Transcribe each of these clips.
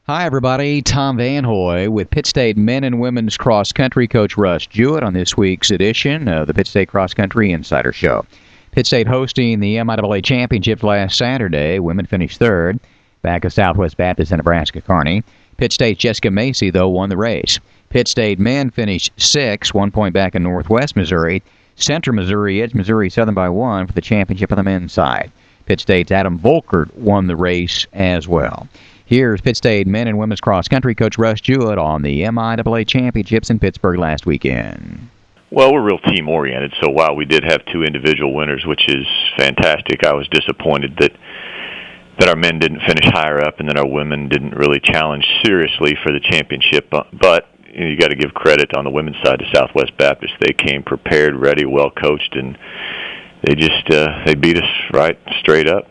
Hi, everybody. Tom Van Hoy with Pitt State men and women's cross country coach Russ Jewett on this week's edition of the Pitt State Cross Country Insider Show. Pitt State hosting the MIAA Championships last Saturday. Women finished third, back of Southwest Baptist and Nebraska Kearney. Pitt State's Jessica Macy, though, won the race. Pitt State men finished sixth, 1 point back in Northwest Missouri. Central Missouri edged Missouri Southern by 1 for the championship on the men's side. Pitt State's Adam Volkert won the race as well. Here's Pitt State men and women's cross country coach Russ Jewett on the MIAA Championships in Pittsburgh last weekend. Well, we're real team-oriented, so while we did have two individual winners, which is fantastic, I was disappointed that our men didn't finish higher up and that our women didn't really challenge seriously for the championship. But you got to give credit on the women's side to Southwest Baptist. They came prepared, ready, well-coached, and they just they beat us right straight up.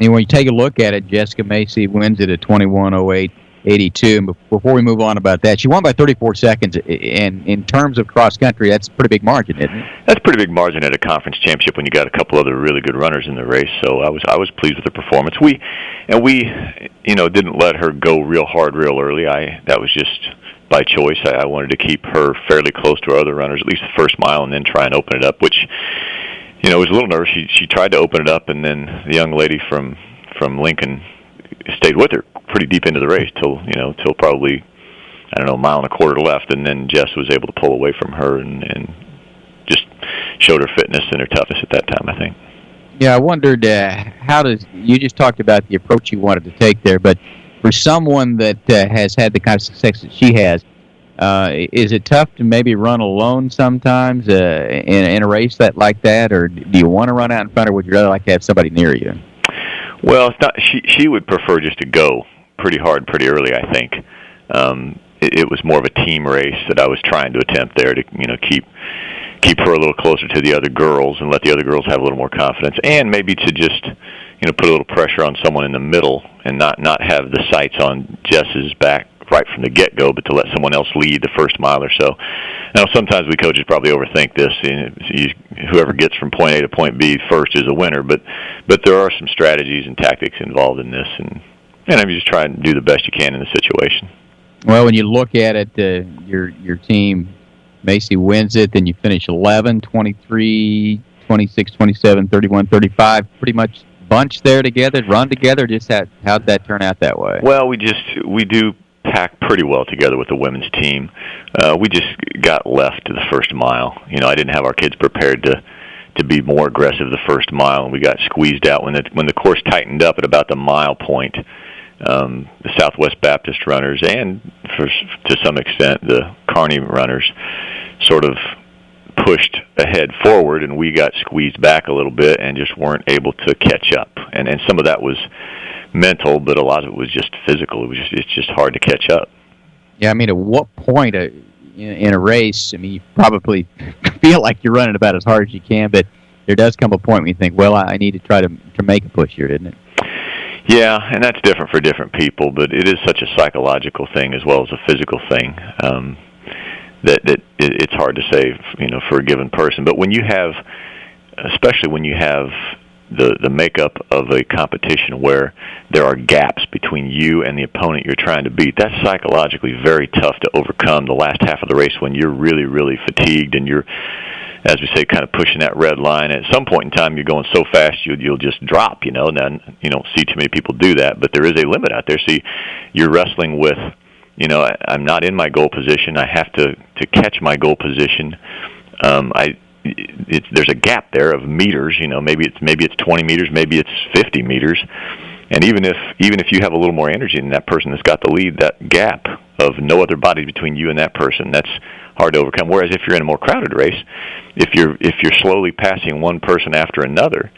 And when you take a look at it, Jessica Macy wins it at 21:08.82. And before we move on about that, she won by 34 seconds. And in terms of cross country, that's a pretty big margin, isn't it? That's a pretty big margin at a conference championship when you got a couple other really good runners in the race. So I was pleased with her performance. We didn't let her go real hard real early. That was just by choice. I wanted to keep her fairly close to our other runners, at least the first mile, and then try and open it up, which was a little nervous. She tried to open it up, and then the young lady from Lincoln stayed with her pretty deep into the race till probably, a mile and a quarter left, and then Jess was able to pull away from her and just showed her fitness and her toughness at that time, I think. Yeah, I wondered you just talked about the approach you wanted to take there, but for someone that has had the kind of success that she has, is it tough to maybe run alone sometimes in a race like that, or do you want to run out in front, or would you rather like to have somebody near you? Well, it's not. She would prefer just to go pretty hard, pretty early, I think. It was more of a team race that I was trying to attempt there to keep her a little closer to the other girls and let the other girls have a little more confidence, and maybe to just put a little pressure on someone in the middle and not have the sights on Jess's back right from the get-go, but to let someone else lead the first mile or so. Now, sometimes we coaches probably overthink this. Whoever gets from point A to point B first is a winner, but there are some strategies and tactics involved in this, and I'm just trying to do the best you can in the situation. Well, when you look at it, your team, Macy wins it, then you finish 11, 23, 26, 27, 31, 35, pretty much bunch there together, run together. Just how'd that turn out that way? Well, we do pack pretty well together with the women's team. We just got left to the first mile. I didn't have our kids prepared to be more aggressive the first mile, and we got squeezed out when the course tightened up at about the mile point. The Southwest Baptist runners and to some extent the Kearney runners sort of pushed ahead forward, and we got squeezed back a little bit and just weren't able to catch up. And some of that was mental, but a lot of it was just physical. It's just hard to catch up. Yeah, at what point in a race, you probably feel like you're running about as hard as you can, but there does come a point when you think, well, I need to try to make a push here, isn't it? Yeah, and that's different for different people, but it is such a psychological thing as well as a physical thing that it's hard to say, for a given person. But especially when you have the makeup of a competition where there are gaps between you and the opponent you're trying to beat, that's psychologically very tough to overcome the last half of the race when you're really, really fatigued and you're, as we say, kind of pushing that red line. At some point in time, you're going so fast you'll just drop, and then you don't see too many people do that, but there is a limit out there. So you're wrestling with, I'm not in my goal position. I have to catch my goal position. There's a gap there of meters. Maybe it's 20 meters, maybe it's 50 meters, and even if you have a little more energy than that person that's got the lead, that gap of no other body between you and that person, that's hard to overcome. Whereas if you're in a more crowded race, if you're slowly passing one person after another,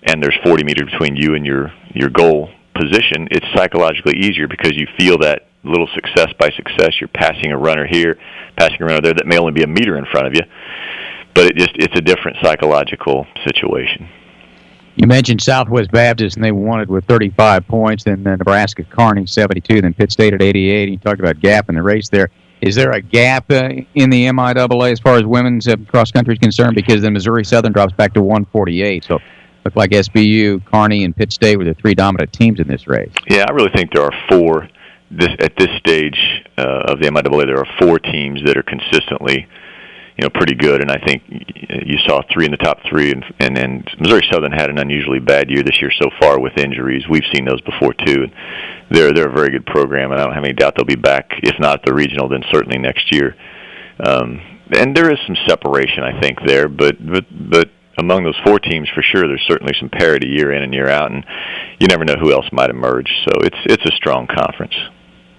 and there's 40 meters between you and your goal position, it's psychologically easier because you feel that little success by success. You're passing a runner here, passing a runner there that may only be a meter in front of you, but it's a different psychological situation. You mentioned Southwest Baptist, and they won it with 35 points, then Nebraska Kearney 72, then Pitt State at 88. And you talked about gap in the race there. Is there a gap in the MIAA as far as women's cross country is concerned? Because the Missouri Southern drops back to 148. So it looked like SBU, Kearney, and Pitt State were the three dominant teams in this race. Yeah, I really think there are four at this stage of the MIAA, there are 4 teams that are consistently, pretty good, and I think you saw 3 in the top 3, and Missouri Southern had an unusually bad year this year so far with injuries. We've seen those before too, and they're a very good program, and I don't have any doubt they'll be back, if not at the regional, then certainly next year. And there is some separation, I think, there, but among those 4 teams, for sure, there's certainly some parity year in and year out, and you never know who else might emerge. So it's a strong conference.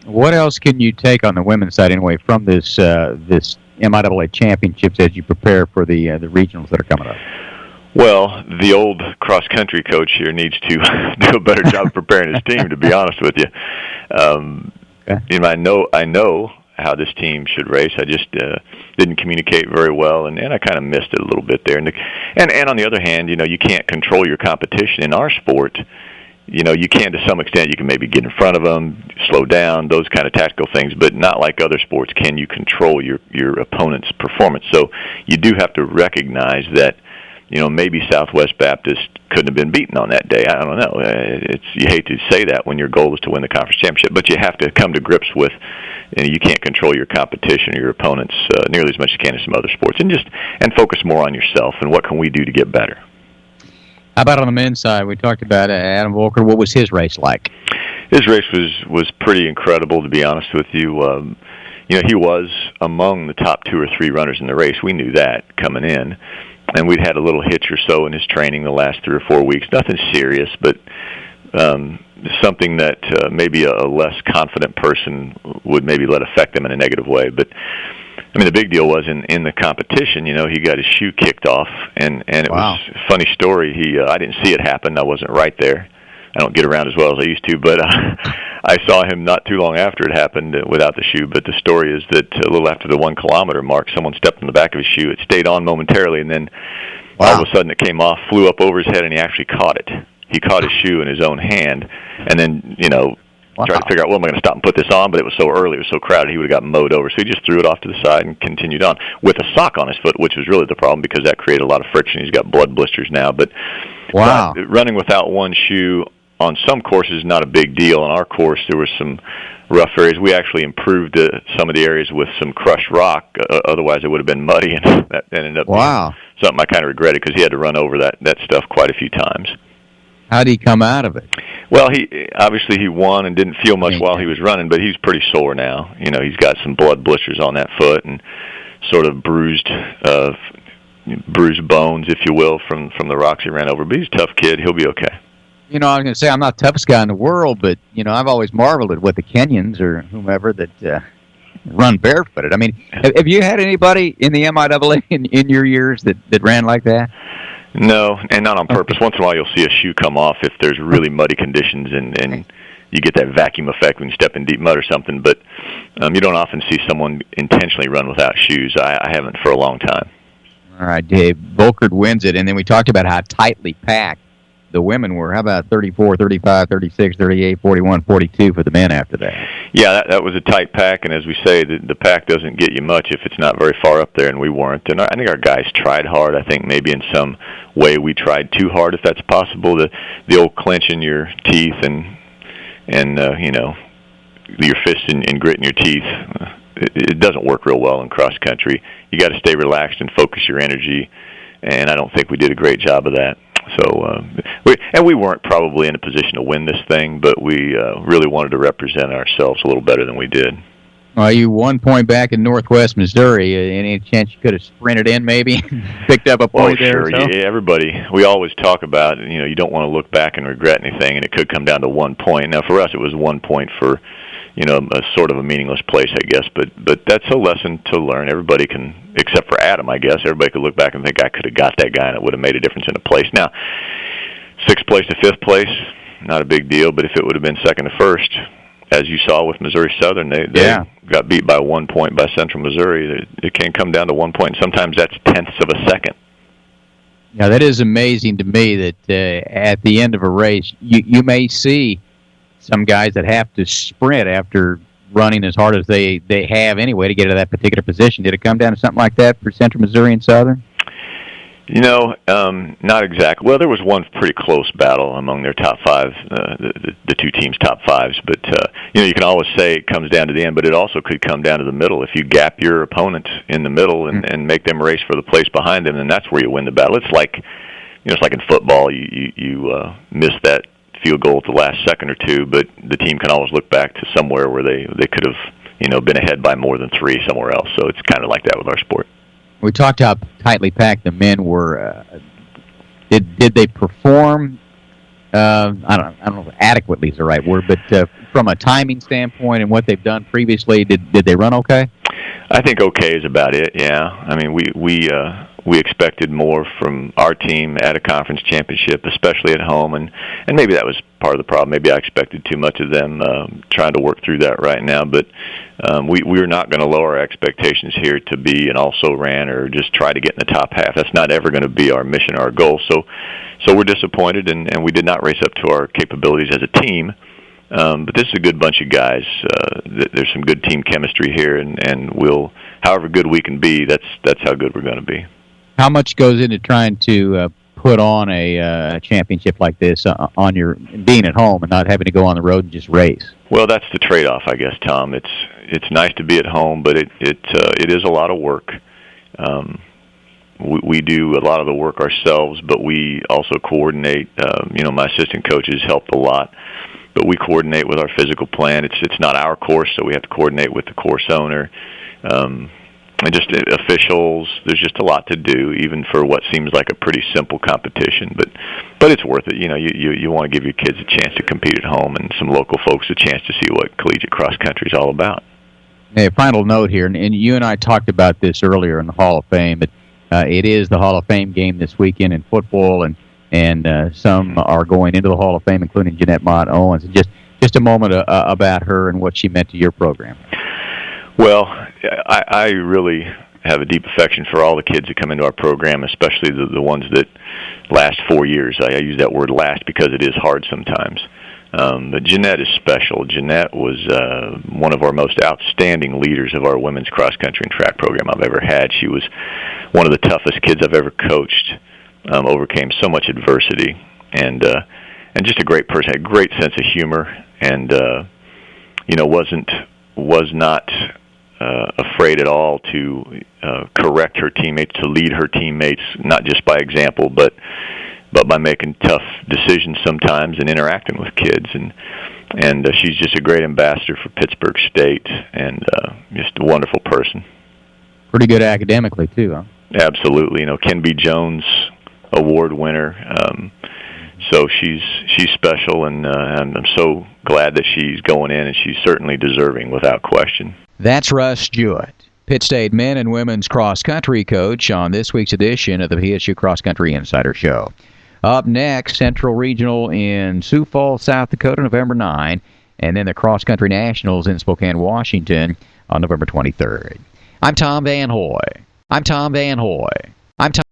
What else can you take on the women's side, anyway, from this MIAA Championships as you prepare for the regionals that are coming up? Well, the old cross-country coach here needs to do a better job preparing his team, to be honest with you. Okay. I know how this team should race. I just didn't communicate very well, and I kind of missed it a little bit there. And on the other hand, you can't control your competition. In our sport, you can to some extent. You can maybe get in front of them, slow down, those kind of tactical things, but not like other sports can you control your opponent's performance. So you do have to recognize that, maybe Southwest Baptist couldn't have been beaten on that day. I don't know. You hate to say that when your goal is to win the conference championship, but you have to come to grips with, you can't control your competition or your opponents nearly as much as you can in some other sports, and focus more on yourself and what can we do to get better. How about on the men's side? We talked about Adam Volker. What was his race like? His race was pretty incredible, to be honest with you. He was among the top 2 or 3 runners in the race. We knew that coming in. And we'd had a little hitch or so in his training the last 3 or 4 weeks. Nothing serious, but something that maybe a less confident person would maybe let affect them in a negative way. But the big deal was in the competition. He got his shoe kicked off, and it was a funny story. I didn't see it happen. I wasn't right there. I don't get around as well as I used to, but I saw him not too long after it happened without the shoe. But the story is that a little after the 1 kilometer mark, someone stepped on the back of his shoe. It stayed on momentarily, and then all of a sudden it came off, flew up over his head, and he actually caught it. He caught his shoe in his own hand, and then, tried to figure out, am I going to stop and put this on? But it was so early, it was so crowded, he would have got mowed over. So he just threw it off to the side and continued on with a sock on his foot, which was really the problem because that created a lot of friction. He's got blood blisters now. But running without one shoe on some courses is not a big deal. On our course, there were some rough areas. We actually improved some of the areas with some crushed rock. Otherwise, it would have been muddy, and that ended up being something I kind of regretted because he had to run over that stuff quite a few times. How did he come out of it? Well, he won and didn't feel much while he was running, but he's pretty sore now. He's got some blood blisters on that foot and sort of bruised bones, if you will, from the rocks he ran over. But he's a tough kid. He'll be okay. I was going to say I'm not the toughest guy in the world, but I've always marveled at what the Kenyans or whomever that run barefooted. Have you had anybody in the MIAA in your years that ran like that? No, and not on purpose. Once in a while you'll see a shoe come off if there's really muddy conditions and you get that vacuum effect when you step in deep mud or something, but you don't often see someone intentionally run without shoes. I haven't for a long time. All right, Dave. Volkert wins it, and then we talked about how tightly packed the women were. How about 34, 35, 36, 38, 41, 42 for the men after that? Yeah, that was a tight pack, and as we say, the pack doesn't get you much if it's not very far up there, and we weren't. And I think our guys tried hard. I think maybe in some way we tried too hard, if that's possible. The old clenching your teeth and your fists and gritting your teeth, it doesn't work real well in cross country. You got to stay relaxed and focus your energy, and I don't think we did a great job of that. So we weren't probably in a position to win this thing, but we really wanted to represent ourselves a little better than we did. Well, you 1 point back in Northwest Missouri. Any chance you could have sprinted in, maybe picked up a point there? Sure. Yeah, everybody. We always talk about you don't want to look back and regret anything, and it could come down to 1 point. Now, for us, it was 1 point for a sort of a meaningless place, I guess. But that's a lesson to learn. Everybody can, except for Adam, I guess. Everybody could look back and think I could have got that guy, and it would have made a difference in a place. Now, 6th place to 5th place, not a big deal. But if it would have been 2nd to 1st, as you saw with Missouri Southern, they got beat by 1 point by Central Missouri. It can come down to 1 point. Sometimes that's tenths of a second. Yeah, that is amazing to me that at the end of a race, you may see some guys that have to sprint after running as hard as they have anyway to get to that particular position. Did it come down to something like that for Central Missouri and Southern? Not exactly. Well, there was one pretty close battle among their top five, the two teams' top fives. But you can always say it comes down to the end, but it also could come down to the middle. If you gap your opponent in the middle and make them race for the place behind them, then that's where you win the battle. It's like, it's like in football. You miss that field goal at the last second or two, but the team can always look back to somewhere where they could have been ahead by more than three somewhere else. So it's kind of like that with our sport. We talked how tightly packed the men were. Did they perform? I don't know if adequately is the right word, but from a timing standpoint and what they've done previously, did they run okay? I think okay is about it. Yeah, I mean we expected more from our team at a conference championship, especially at home, and maybe that was part of the problem. Maybe I expected too much of them. Trying to work through that right now, but we are not going to lower our expectations here to be an also-ran or just try to get in the top half. That's not ever going to be our mission or our goal. So we're disappointed, and we did not race up to our capabilities as a team. But this is a good bunch of guys. There's some good team chemistry here, and we'll, however good we can be, that's how good we're going to be. How much goes into trying to put on a championship like this on your being at home and not having to go on the road and just race? Well, that's the trade-off, I guess, Tom. It's nice to be at home, but it is a lot of work. We do a lot of the work ourselves, but we also coordinate. My assistant coaches help a lot, but we coordinate with our physical plan. It's not our course, so we have to coordinate with the course owner. And just officials, there's just a lot to do, even for what seems like a pretty simple competition. But it's worth it. You want to give your kids a chance to compete at home, and some local folks a chance to see what collegiate cross country is all about. Hey, final note here, and you and I talked about this earlier in the Hall of Fame, but it is the Hall of Fame game this weekend in football, and some are going into the Hall of Fame, including Jeanette Mott Owens. Just a moment about her and what she meant to your program. Well, I really have a deep affection for all the kids that come into our program, especially the ones that last 4 years. I use that word last because it is hard sometimes. But Jeanette is special. Jeanette was one of our most outstanding leaders of our women's cross-country and track program I've ever had. She was one of the toughest kids I've ever coached, overcame so much adversity, and just a great person, had a great sense of humor, and was not afraid at all to correct her teammates, to lead her teammates, not just by example, but by making tough decisions sometimes and interacting with kids. And she's just a great ambassador for Pittsburgh State, and just a wonderful person. Pretty good academically, too, huh? Absolutely. Ken B. Jones Award winner. So she's special, and I'm so glad that she's going in, and she's certainly deserving without question. That's Russ Jewett, Pitt State men and women's cross-country coach, on this week's edition of the PSU Cross Country Insider Show. Up next, Central Regional in Sioux Falls, South Dakota, November 9, and then the Cross Country Nationals in Spokane, Washington on November 23rd. I'm Tom Van Hoy.